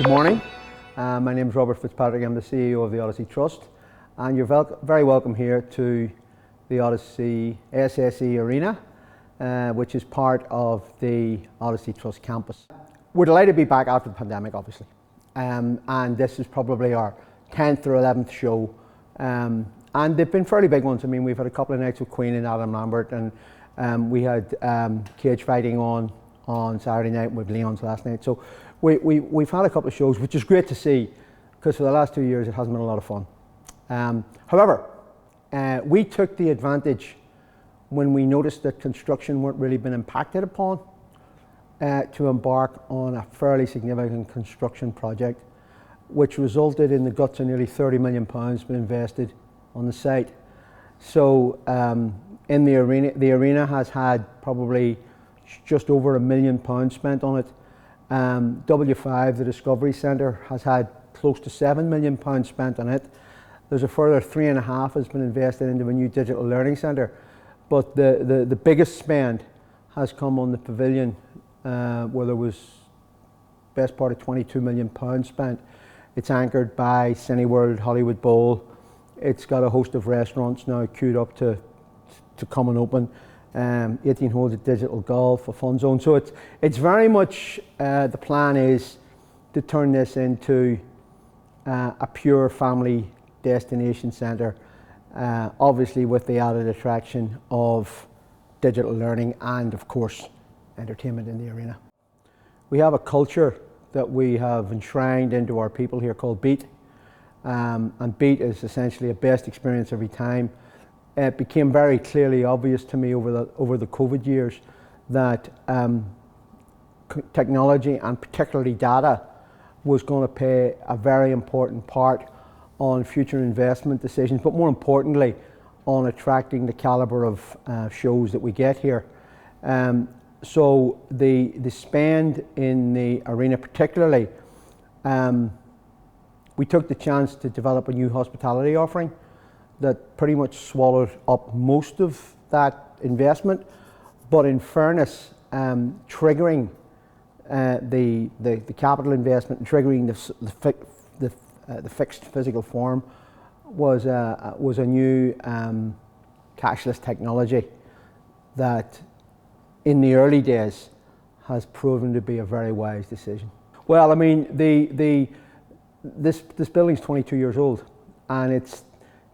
Good morning. My name is Robert Fitzpatrick. I'm the CEO of the Odyssey Trust, and you're very welcome here to the Odyssey SSE Arena, which is part of the Odyssey Trust campus. We're delighted to be back after the pandemic, obviously, and this is probably our 10th or 11th show, and they've been fairly big ones. I mean, we've had a couple of nights with Queen and Adam Lambert, and we had cage fighting on Saturday night with Leon's last night. So we've had a couple of shows, which is great to see, because for the last 2 years it hasn't been a lot of fun. However, we took the advantage when we noticed that construction weren't really been impacted upon to embark on a fairly significant construction project, which resulted in the guts of nearly £30 million being invested on the site. So in the arena has had probably just over £1 million spent on it. W5, the Discovery Centre, has had close to £7 million spent on it. There's a further 3.5 has been invested into a new digital learning centre. But the biggest spend has come on the Pavilion, where there was best part of £22 million spent. It's anchored by Cineworld, Hollywood Bowl. It's got a host of restaurants now queued up to come and open. 18 holes of digital golf, a fun zone. So it's very much, the plan is to turn this into a pure family destination centre, obviously with the added attraction of digital learning and of course entertainment in the arena. We have a culture that we have enshrined into our people here called BEAT, and BEAT is essentially a best experience every time. It became very clearly obvious to me over the COVID years that technology, and particularly data, was going to play a very important part on future investment decisions, but more importantly on attracting the calibre of shows that we get here. So the spend in the arena particularly, we took the chance to develop a new hospitality offering that pretty much swallowed up most of that investment, but in fairness, triggering the capital investment and triggering the fixed physical form was a new cashless technology that in the early days has proven to be a very wise decision. Well, I mean, this building's 22 years old, and it's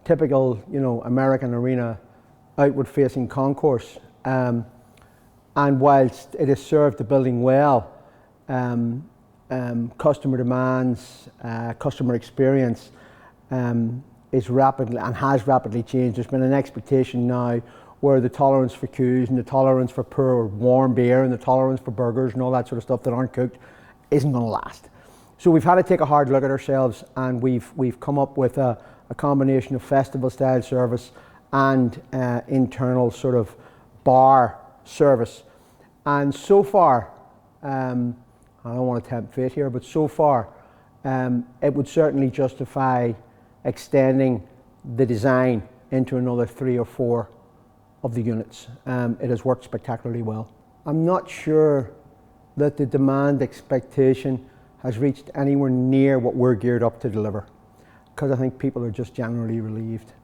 typical, American arena, outward-facing concourse. And whilst it has served the building well, customer demands, customer experience is rapidly and has rapidly changed. There's been an expectation now where the tolerance for queues and the tolerance for poor or warm beer and the tolerance for burgers and all that sort of stuff that aren't cooked isn't going to last. So we've had to take a hard look at ourselves, and we've come up with a combination of festival-style service and internal sort of bar service. And so far, I don't want to tempt fate here, but so far, it would certainly justify extending the design into another 3 or 4 of the units. It has worked spectacularly well. I'm not sure that the demand expectation has reached anywhere near what we're geared up to deliver, because I think people are just generally relieved.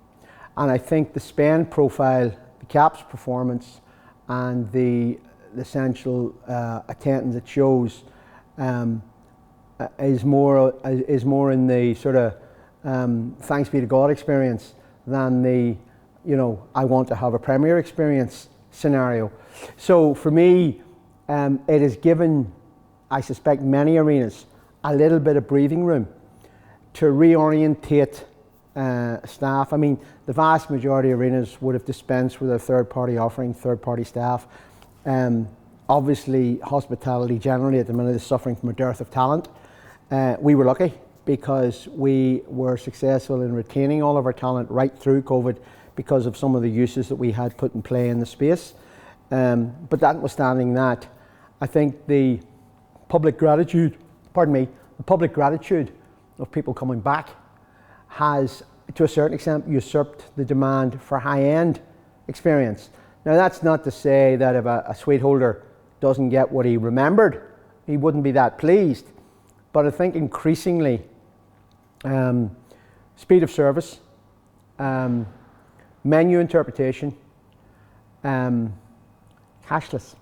And I think the spend profile, the CAP's performance, and the essential attendance it shows is more in the sort of thanks be to God experience than the, I want to have a premier experience scenario. So for me, it has given, I suspect, many arenas a little bit of breathing room to reorientate staff. I mean, the vast majority of arenas would have dispensed with a third-party offering, third-party staff. Obviously, hospitality generally at the minute is suffering from a dearth of talent. We were lucky because we were successful in retaining all of our talent right through COVID because of some of the uses that we had put in play in the space. But notwithstanding that, I think the public gratitude of people coming back has, to a certain extent, usurped the demand for high-end experience. Now, that's not to say that if a suite holder doesn't get what he remembered, he wouldn't be that pleased. but I think increasingly speed of service, menu interpretation, cashless.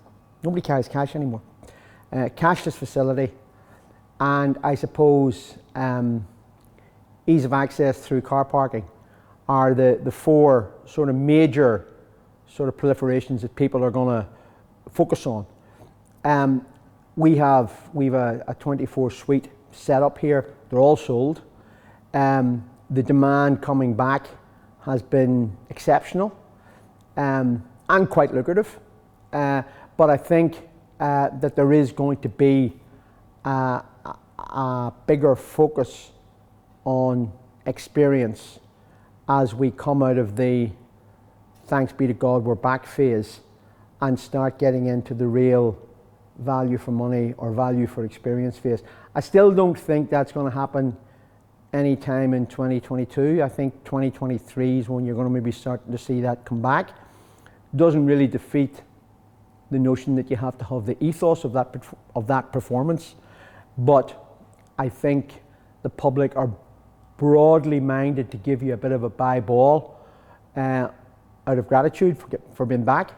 Nobody carries cash anymore. Cashless facility, and I suppose ease of access through car parking are the four sort of major sort of proliferations that people are going to focus on. We've a 24 suite set up here. They're all sold. The demand coming back has been exceptional and quite lucrative. But I think that there is going to be a bigger focus on experience as we come out of the thanks be to God we're back phase and start getting into the real value for money or value for experience phase. I still don't think that's going to happen anytime in 2022. I think 2023 is when you're going to maybe starting to see that come back. Doesn't really defeat the notion that you have to have the ethos of that performance, but I think the public are broadly minded to give you a bit of a buy ball out of gratitude for being back.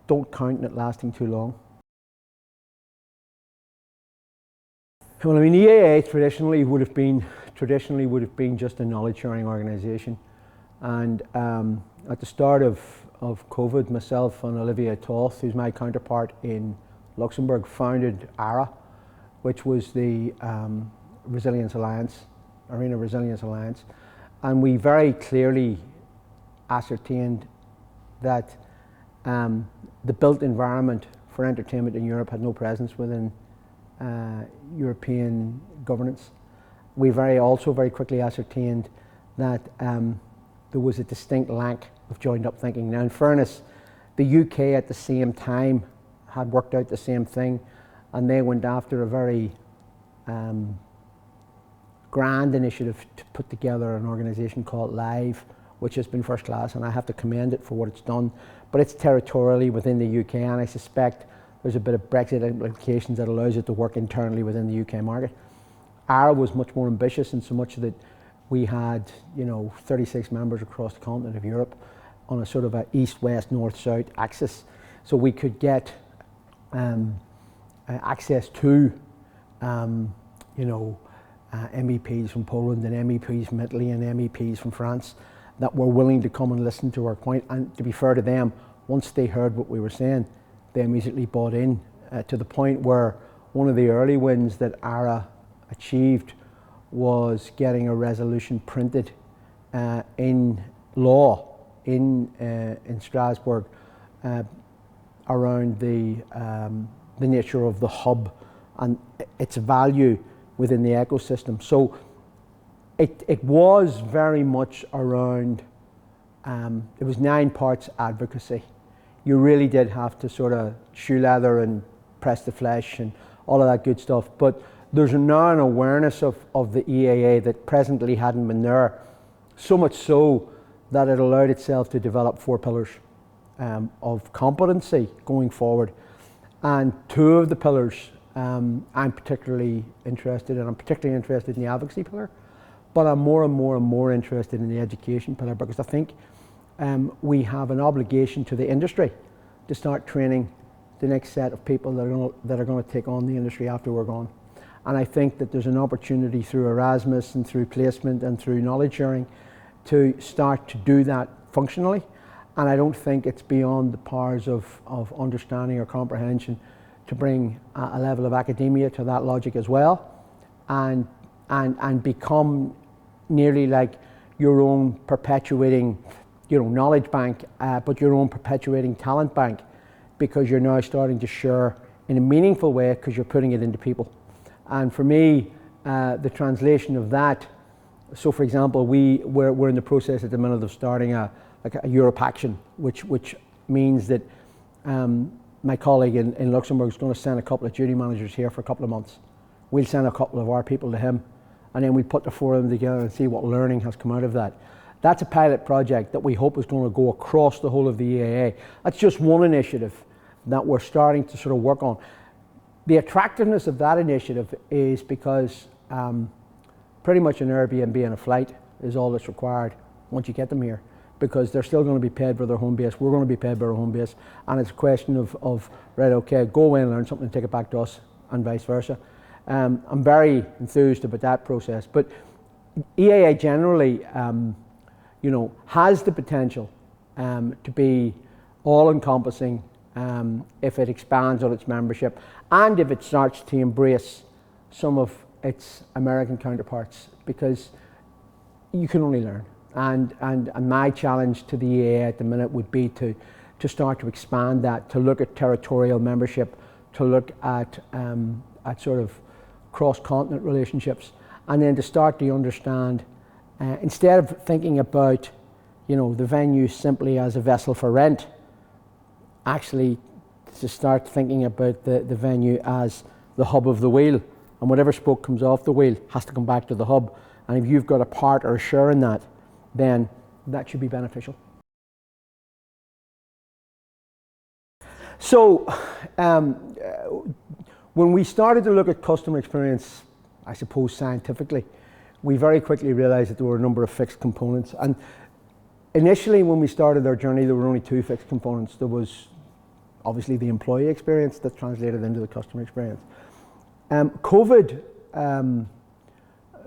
Don't count on it lasting too long. Well, I mean, EAA traditionally would have been just a knowledge sharing organisation, and at the start of COVID, myself and Olivier Toth, who's my counterpart in Luxembourg, founded ARA, which was the Resilience Alliance, Arena Resilience Alliance, and we very clearly ascertained that the built environment for entertainment in Europe had no presence within European governance. We also very quickly ascertained that there was a distinct lack of joined up thinking. Now, in fairness, the UK at the same time had worked out the same thing, and they went after a very grand initiative to put together an organisation called Live, which has been first class, and I have to commend it for what it's done. But it's territorially within the UK, and I suspect there's a bit of Brexit implications that allows it to work internally within the UK market. ARA was much more ambitious in so much that we had, 36 members across the continent of Europe on a sort of a east-west, north-south axis. So we could get access to, MEPs from Poland and MEPs from Italy and MEPs from France that were willing to come and listen to our point. And to be fair to them, once they heard what we were saying, they immediately bought in to the point where one of the early wins that ARA achieved was getting a resolution printed in law in Strasbourg around the nature of the hub and its value within the ecosystem. So it was very much around, it was 9 parts advocacy. You really did have to sort of shoe leather and press the flesh and all of that good stuff. But there's now an awareness of the EAA that presently hadn't been there, so much so that it allowed itself to develop 4 pillars of competency going forward. And 2 of the pillars I'm particularly interested in. I'm particularly interested in the advocacy pillar, but I'm more and more interested in the education pillar, because I think we have an obligation to the industry to start training the next set of people that are going to take on the industry after we're gone. And I think that there's an opportunity through Erasmus and through placement and through knowledge sharing to start to do that functionally. And I don't think it's beyond the powers of understanding or comprehension to bring a level of academia to that logic as well, and become nearly like your own perpetuating, knowledge bank, but your own perpetuating talent bank, because you're now starting to share in a meaningful way because you're putting it into people. And for me, the translation of that, so for example, we're in the process at the minute of starting a Europe Action, which means that my colleague in Luxembourg is going to send a couple of duty managers here for a couple of months. We'll send a couple of our people to him, and then we'll put the 4 of them together and see what learning has come out of that. That's a pilot project that we hope is going to go across the whole of the EAA. That's just one initiative that we're starting to sort of work on. The attractiveness of that initiative is because pretty much an Airbnb and a flight is all that's required once you get them here, because they're still going to be paid by their home base. We're going to be paid by our home base, and it's a question of right, okay, go away and learn something and take it back to us, and vice versa. I'm very enthused about that process, but EAA generally, has the potential to be all-encompassing if it expands on its membership and if it starts to embrace some of its American counterparts, because you can only learn. And my challenge to the EAA at the minute would be to start to expand that, to look at territorial membership, to look at sort of cross-continent relationships, and then to start to understand, instead of thinking about the venue simply as a vessel for rent, actually to start thinking about the venue as the hub of the wheel, and whatever spoke comes off the wheel has to come back to the hub. And if you've got a part or a share in that, then that should be beneficial. So when we started to look at customer experience, I suppose scientifically, we very quickly realized that there were a number of fixed components. And initially when we started our journey, there were only two fixed components. There was obviously the employee experience that translated into the customer experience. COVID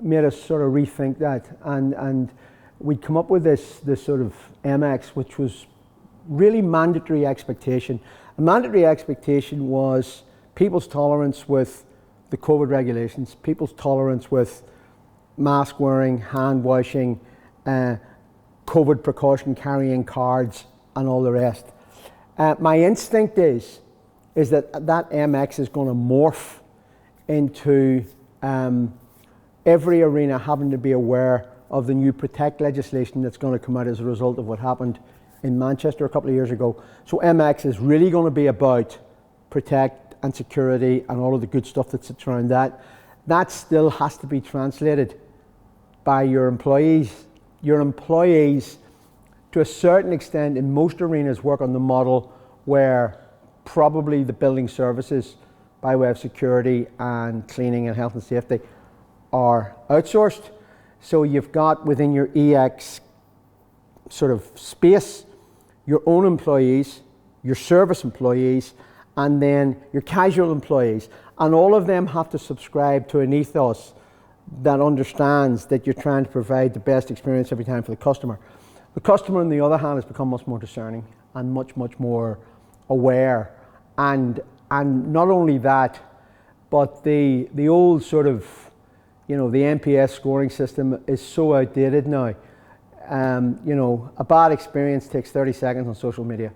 made us sort of rethink that, and we'd come up with this sort of MX, which was really mandatory expectation. A mandatory expectation was people's tolerance with the COVID regulations, people's tolerance with mask wearing, hand washing, COVID precaution carrying cards, and all the rest. My instinct is that MX is going to morph into every arena having to be aware of the new Protect legislation that's going to come out as a result of what happened in Manchester a couple of years ago. So MX is really going to be about Protect and security and all of the good stuff that sits around that. That still has to be translated by your employees. Your employees, to a certain extent, in most arenas, work on the model where probably the building services by way of security and cleaning and health and safety are outsourced. So you've got within your EX sort of space your own employees, your service employees, and then your casual employees. And all of them have to subscribe to an ethos that understands that you're trying to provide the best experience every time for the customer. The customer, on the other hand, has become much more discerning and much more aware. And not only that, but the old sort of, the NPS scoring system is so outdated now. A bad experience takes 30 seconds on social media.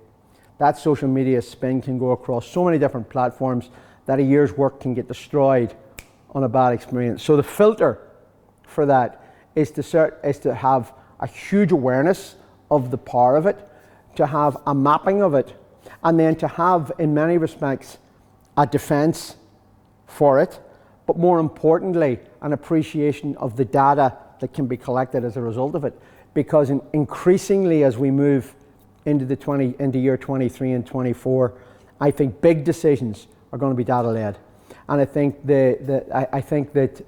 That social media spin can go across so many different platforms that a year's work can get destroyed on a bad experience. So the filter for that is to have a huge awareness of the power of it, to have a mapping of it, and then to have, in many respects, a defense for it, but more importantly, an appreciation of the data that can be collected as a result of it. Because increasingly, as we move into year 23 and 24, I think big decisions are going to be data-led. And I think that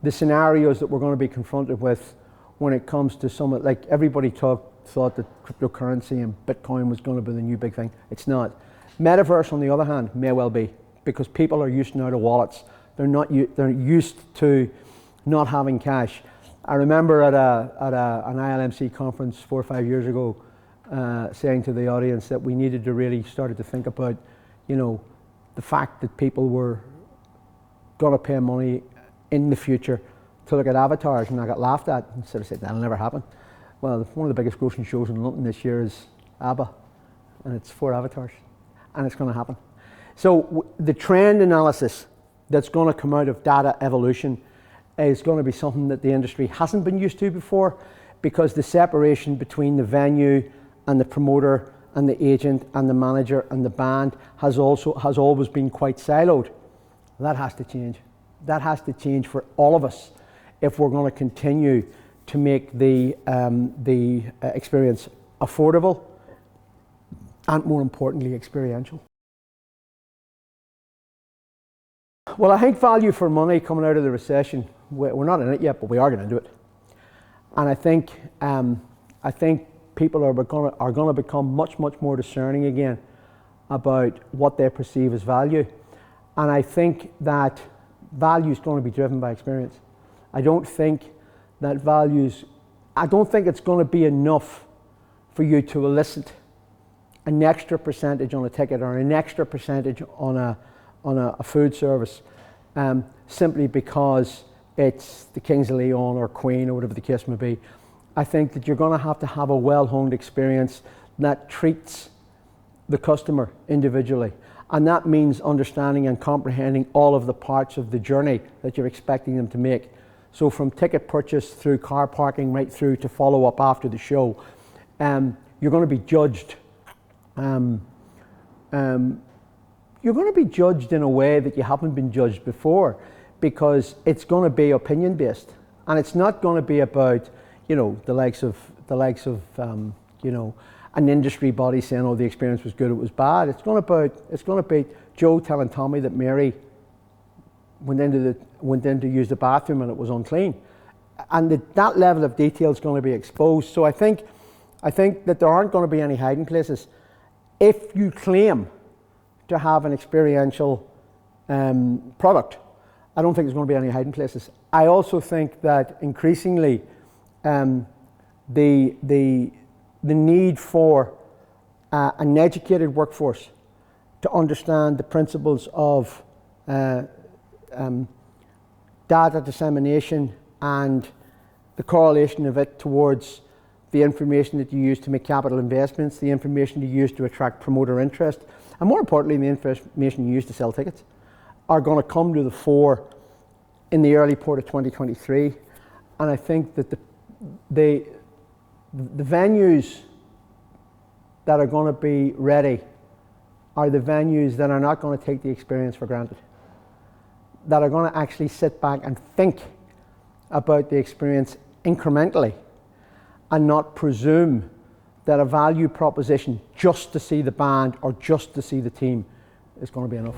the scenarios that we're going to be confronted with when it comes to some, like everybody thought that cryptocurrency and Bitcoin was going to be the new big thing. It's not. Metaverse, on the other hand, may well be, because people are used now to wallets. They're used to not having cash. I remember at an ILMC conference 4 or 5 years ago, saying to the audience that we needed to really start to think about, the fact that people were going to pay money in the future to look at avatars, and I got laughed at and sort of said that'll never happen. Well, one of the biggest grossing shows in London this year is ABBA, and it's 4 avatars, and it's going to happen. So the trend analysis that's going to come out of data evolution is going to be something that the industry hasn't been used to before, because the separation between the venue and the promoter and the agent and the manager and the band has always been quite siloed. That has to change. That has to change for all of us if we're going to continue to make the experience affordable and, more importantly, experiential. Well, I think value for money coming out of the recession, we're not in it yet, but we are going to do it. And I think people are going to become much more discerning again about what they perceive as value. And I think that value is going to be driven by experience. I don't think it's going to be enough for you to elicit an extra percentage on a ticket or an extra percentage on a food service simply because it's the Kings of Leon or Queen or whatever the case may be. I think that you're going to have a well-honed experience that treats the customer individually. And that means understanding and comprehending all of the parts of the journey that you're expecting them to make. So from ticket purchase through car parking right through to follow up after the show, you're going to be judged. You're going to be judged in a way that you haven't been judged before, because it's going to be opinion based, and it's not going to be about the likes of an industry body saying, oh, the experience was good, it was bad. It's going to be Joe telling Tommy that Mary went in to use the bathroom and it was unclean, and that level of detail is going to be exposed. So I think that there aren't going to be any hiding places. If you claim to have an experiential product, I don't think there's going to be any hiding places. I also think that increasingly the need for an educated workforce to understand the principles of data dissemination and the correlation of it towards the information that you use to make capital investments, the information you use to attract promoter interest, and more importantly, the information you use to sell tickets, are going to come to the fore in the early part of 2023. And I think that the venues that are going to be ready are the venues that are not going to take the experience for granted, that are going to actually sit back and think about the experience incrementally and not presume that a value proposition just to see the band or just to see the team is going to be enough.